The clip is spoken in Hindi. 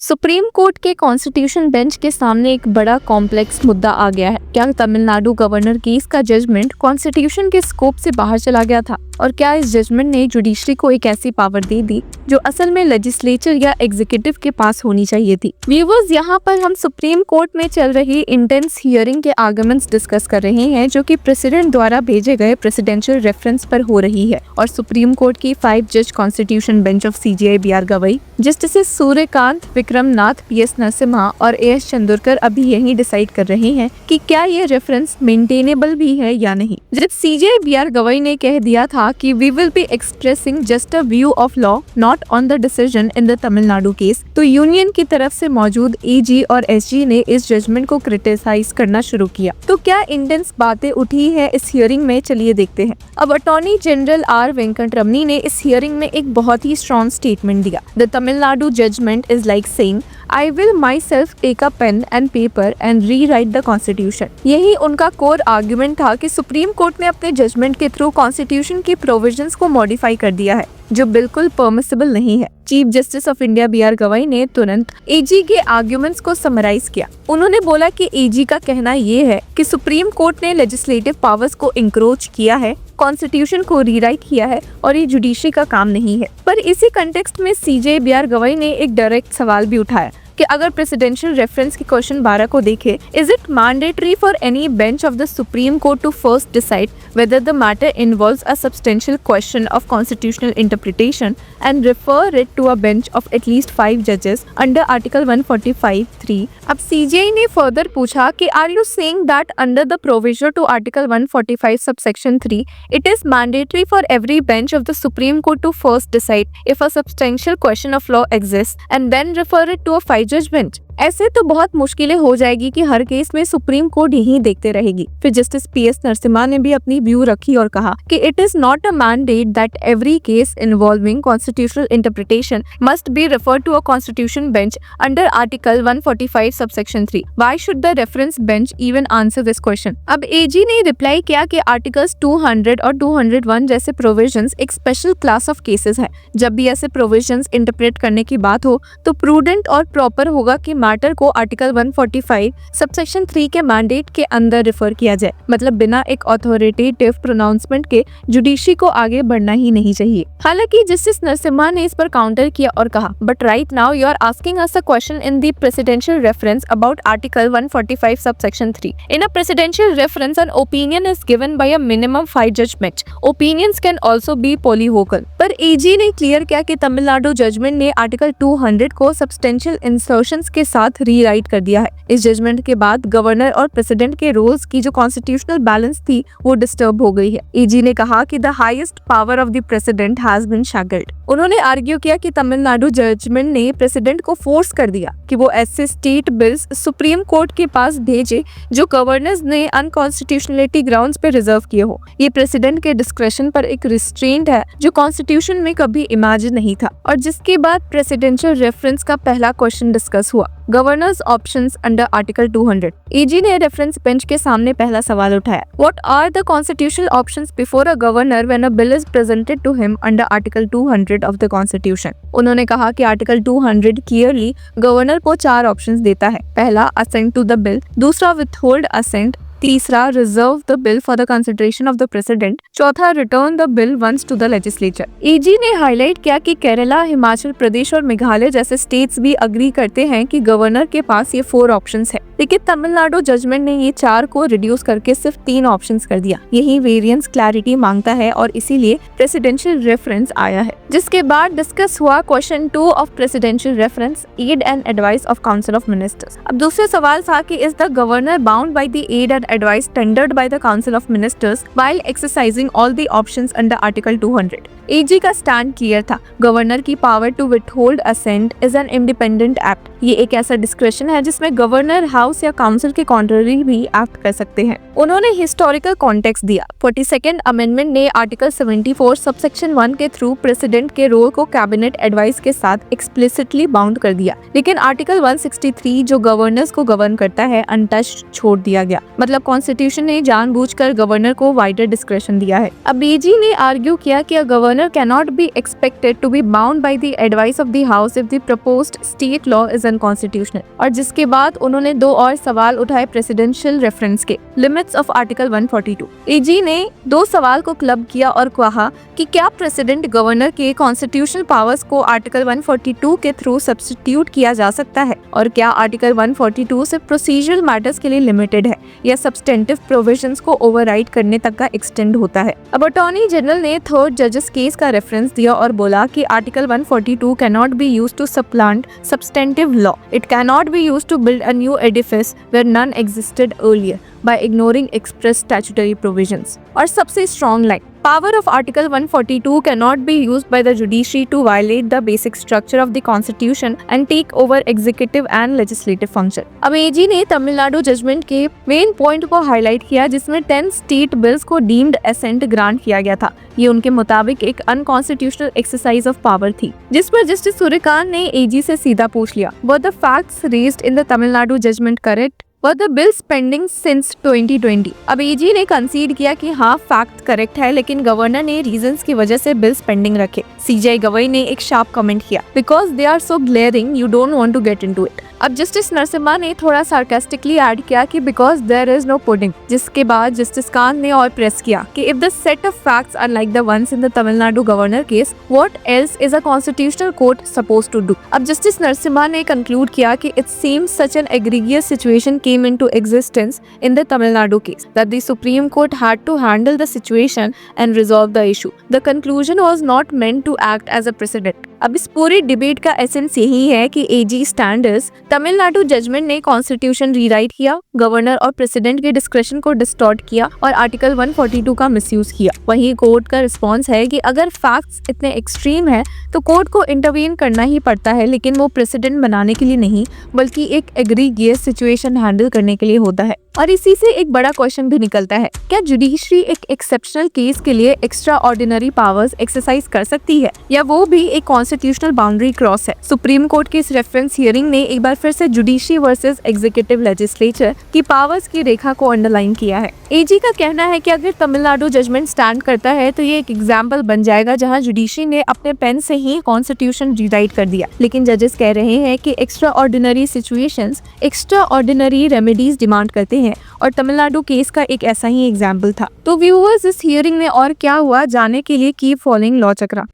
सुप्रीम कोर्ट के कॉन्स्टिट्यूशन बेंच के सामने एक बड़ा कॉम्प्लेक्स मुद्दा आ गया है। क्या तमिलनाडु गवर्नर केस का जजमेंट कॉन्स्टिट्यूशन के स्कोप से बाहर चला गया था? और क्या इस जजमेंट ने जुडिशरी को एक ऐसी पावर दे दी जो असल में लेजिस्लेचर या एग्जीक्यूटिव के पास होनी चाहिए थी? व्यूअर्स, यहाँ पर हम सुप्रीम कोर्ट में चल रही इंटेंस हियरिंग के आर्गुमेंट्स डिस्कस कर रहे हैं, जो कि प्रेसिडेंट द्वारा भेजे गए प्रेसिडेंशियल रेफरेंस पर हो रही है। और सुप्रीम कोर्ट की 5 जज constitution bench of CJI BR Gavai, justice Suryakant, Vikram Nath, PS Narasimha और AS चंदोरकर अभी यही डिसाइड कर रहे हैं कि क्या ये रेफरेंस मेंटेनेबल भी है या नहीं। जब CJI BR गवई ने कह दिया था कि we will be expressing just a view of law, not on the decision in the Tamil Nadu case, तो यूनियन की तरफ से मौजूद AG और SG ने इस जजमेंट को क्रिटिसाइज करना शुरू किया। तो क्या इंटेंस बातें उठी है इस हियरिंग में, चलिए देखते हैं। अब अटॉर्नी जनरल R वेंकटरमनी ने इस हियरिंग में एक बहुत ही स्ट्रॉन्ग स्टेटमेंट दिया। The Tamil Nadu judgment is like saying I will myself take a pen and paper and rewrite the constitution। यही उनका कोर आर्गुमेंट था कि सुप्रीम कोर्ट ने अपने जजमेंट के थ्रू कॉन्स्टिट्यूशन की प्रोविजंस को मॉडिफाई कर दिया है, जो बिल्कुल परमिसिबल नहीं है। Chief justice of India BR Gavai ने तुरंत AG के आर्गुमेंट्स को समराइज किया। उन्होंने बोला कि AG का कहना ये है कि सुप्रीम कोर्ट ने लेजिस्लेटिव पावर्स को इंक्रोच किया है, कॉन्स्टिट्यूशन को रीराइट किया है और ये जुडिशरी का काम नहीं है। पर इसी कंटेक्स्ट में CJI BR गवई ने एक डायरेक्ट सवाल भी उठाया कि अगर प्रेसिडेंशियल रेफरेंस के क्वेश्चन 12 को देखें, is it mandatory for any bench of the Supreme Court to first decide whether the matter involves a substantial question of constitutional interpretation and refer it to a bench of at least 5 judges under Article 145(3)। अब CJI ने further पूछा कि are you saying that under the provision to Article 145 subsection 3 it is mandatory for every bench of the Supreme Court to first decide if a substantial question of law exists and then refer it to a 5-judge bench? ऐसे तो बहुत मुश्किलें हो जाएगी कि हर केस में सुप्रीम कोर्ट यही देखते रहेगी। फिर जस्टिस PS नरसिम्हा ने भी अपनी व्यू रखी और कहा कि it is not a mandate that every case involving constitutional interpretation must be referred to a constitution bench under article 145 subsection 3। Why should the reference bench even answer this question? अब AG ने रिप्लाई किया कि आर्टिकल्स 200 और 201 जैसे प्रोविजंस एक स्पेशल क्लास ऑफ केसेस है। जब भी ऐसे प्रोविजंस इंटरप्रेट करने की बात हो तो प्रूडेंट और प्रॉपर होगा कि मैटर को आर्टिकल 145 सबसेक्शन 3 के मैंडेट के अंदर रेफर किया जाए। मतलब बिना एक अथॉरिटेटिव प्रोनाउंसमेंट के जुडिशरी को आगे बढ़ना ही नहीं चाहिए। हालांकि जस्टिस नरसिम्हा ने इस पर काउंटर किया और कहा, but right now you are asking us a question in the presidential reference about article 145 subsection 3। In a presidential reference an opinion is given by a minimum 5 जज bench. Opinions can also be polyvocal. पर AG ने क्लियर किया कि तमिलनाडु जजमेंट ने आर्टिकल 200 को सब्सटेंशियल इंसर्शंस के साथ रीराइट कर दिया है। इस जजमेंट के बाद गवर्नर और प्रेसिडेंट के रोल्स की जो कॉन्स्टिट्यूशनल बैलेंस थी वो डिस्टर्ब हो गई है। AG ने कहा कि the highest power of the president has been shackled. उन्होंने आर्ग्यू किया कि तमिलनाडु जजमेंट ने प्रेसिडेंट को फोर्स कर दिया कि वो ऐसे स्टेट बिल्स सुप्रीम कोर्ट के पास भेजे जो गवर्नर्स ने अनकॉन्स्टिट्यूशनलिटी ग्राउंड्स पे रिजर्व किए हो। ये प्रेसिडेंट के डिस्क्रेशन पर एक रिस्ट्रेंट है जो कॉन्स्टिट्यूशन में कभी इमेजिन नहीं था। और जिसके बाद प्रेसिडेंशियल रेफरेंस का पहला क्वेश्चन डिस्कस हुआ, governor's options under article 200। AG ने रेफरेंस बेंच के सामने पहला सवाल उठाया, what are the constitutional options before a governor when a bill is presented to him under article 200 of the constitution. उन्होंने कहा कि आर्टिकल 200 क्लियरली गवर्नर को 4 ऑप्शंस देता है। पहला, असेंट टू द बिल। दूसरा, विथहोल्ड असेंट। तीसरा, reserve the bill for the consideration of the president. चौथा, return the bill once to the legislature. AG ने हाईलाइट किया कि केरला, हिमाचल प्रदेश और मेघालय जैसे स्टेट्स भी अग्री करते हैं कि गवर्नर के पास ये 4 ऑप्शंस है, लेकिन तमिलनाडु जजमेंट ने ये 4 को रिड्यूस करके सिर्फ 3 ऑप्शंस कर दिया। यही वेरिएंस क्लैरिटी मांगता है और इसीलिए प्रेसिडेंशियल रेफरेंस आया है। जिसके बाद डिस्कस हुआ question 2 of presidential reference, aid and advice of council of ministers. अब दूसरा सवाल था कि is the governor bound by the aid and advice tendered by the Council of Ministers while exercising all the options under Article 200। AG का स्टैंड क्लियर था, गवर्नर की power to withhold assent is an independent act. ये एक ऐसा डिस्क्रेशन है जिसमें गवर्नर, हाउस या काउंसिल के कॉन्ट्ररी भी एक्ट कर सकते हैं। उन्होंने हिस्टोरिकल कॉन्टेक्स्ट दिया। 42nd अमेंडमेंट ने आर्टिकल 74 सबसेक्शन 1 के थ्रू प्रेसिडेंट के रोल को कैबिनेट एडवाइस के साथ एक्सप्लिसिटली बाउंड कर दिया, लेकिन आर्टिकल 163 जो गवर्नर्स को गवर्न करता है अनटच्ड छोड़ दिया गया। मतलब मतलब कॉन्स्टिट्यूशन ने जानबूझकर गवर्नर को वाइडर डिस्क्रेशन दिया है। अब एजी ने आर्ग्यू किया कि a governor can not be expected to be bound by the advice of the house if the proposed state law is unconstitutional. और जिसके बाद उन्होंने दो और सवाल उठाए प्रेसिडेंशियल रेफरेंस के लिमिट्स ऑफ आर्टिकल 142। एजी ने दो सवाल को क्लब किया और कहा कि क्या प्रेसिडेंट गवर्नर के कॉन्स्टिट्यूशनल पावर्स को आर्टिकल 142 के थ्रू सब्स्टिट्यूट किया जा सकता है और क्या आर्टिकल 142 सिर्फ प्रोसीजरल मैटर्स के लिए लिमिटेड है या सब्सटेंटिव प्रोविजंस को ओवरराइड करने तक का एक्सटेंड होता है। अब अटॉर्नी जनरल ने थर्ड जजेस केस का रेफरेंस दिया और बोला कि article 142 can not be used to supplant substantive law. It can not be used to build a new edifice where none existed earlier by ignoring express statutory provisions। और सबसे strong line, power of Article 142 cannot be used by the judiciary to violate the basic structure of the constitution and take over executive and legislative function। अब एजी ने तमिलनाडु जजमेंट के मेन पॉइंट को हाईलाइट किया जिसमें 10 स्टेट बिल्स को डीम्ड एसेंट ग्रांट किया गया था। ये उनके मुताबिक एक अनकॉन्स्टिट्यूशनल एक्सरसाइज ऑफ पावर थी, जिस पर जस्टिस सूर्यकांत ने एजी से सीधा पूछ लिया, were the facts raised in the Tamil Nadu judgment correct? Were the bills pending since 2020? अब एजी ने कंसीड किया कि हाँ फैक्ट करेक्ट है, लेकिन गवर्नर ने रीजंस की वजह से बिल्स पेंडिंग रखे। सीजे गवई ने एक शार्प कमेंट किया, because they are so glaring you don't want to get into it. अब जस्टिस नरसिम्हा ने थोड़ा सार्कास्टिकली ऐड किया कि because there is no pudding, जिसके बाद जस्टिस कांत ने और प्रेस किया कि if the set of facts are like the ones in the Tamil Nadu governor case, what else is a constitutional court supposed to do. अब जस्टिस नरसिम्हा ने कंक्लूड किया कि it seems such an egregious situation came into existence in the Tamil Nadu case that the Supreme Court had to handle the situation and resolve the issue. The conclusion was not meant to act as a precedent। अब इस पूरी डिबेट का एसेंस यही है कि एजी स्टैंडर्ड्स तमिलनाडु जजमेंट ने कॉन्स्टिट्यूशन रीराइट किया, गवर्नर और प्रेसिडेंट के डिस्क्रेशन को डिस्टॉर्ट किया और आर्टिकल 142 का मिसयूज किया। वहीं कोर्ट का रिस्पॉन्स है कि अगर फैक्ट्स इतने एक्सट्रीम है तो कोर्ट को इंटरवीन करना ही पड़ता है, लेकिन वो प्रेसिडेंट बनाने के लिए नहीं बल्कि एक एग्रीगियस सिचुएशन हैंडल करने के लिए होता है। और इसी से एक बड़ा क्वेश्चन भी निकलता है, क्या जुडिशरी एक एक्सेप्शनल केस के लिए एक्स्ट्रा ऑर्डिनरी पावर्स एक्सरसाइज कर सकती है या वो भी एक कॉन्स्टिट्यूशनल बाउंड्री क्रॉस है? सुप्रीम कोर्ट की इस रेफरेंस हियरिंग ने एक बार फिर से जुडिशरी वर्सेस एग्जीक्यूटिव लेजिस्लेचर की पावर्स की रेखा को अंडरलाइन किया है। एजी का कहना है कि अगर तमिलनाडु जजमेंट स्टैंड करता है तो ये एक एग्जाम्पल बन जाएगा जहाँ जुडिशरी ने अपने पेन से ही कॉन्स्टिट्यूशन रीराइट कर दिया, लेकिन जजेस कह रहे हैं कि extra ordinary situations extra ordinary remedies demand करते हैं और तमिलनाडु केस का एक ऐसा ही एग्जाम्पल था। तो व्यूअर्स, इस हियरिंग में और क्या हुआ जानने के लिए कीप फॉलोइंग लॉ चक्रा।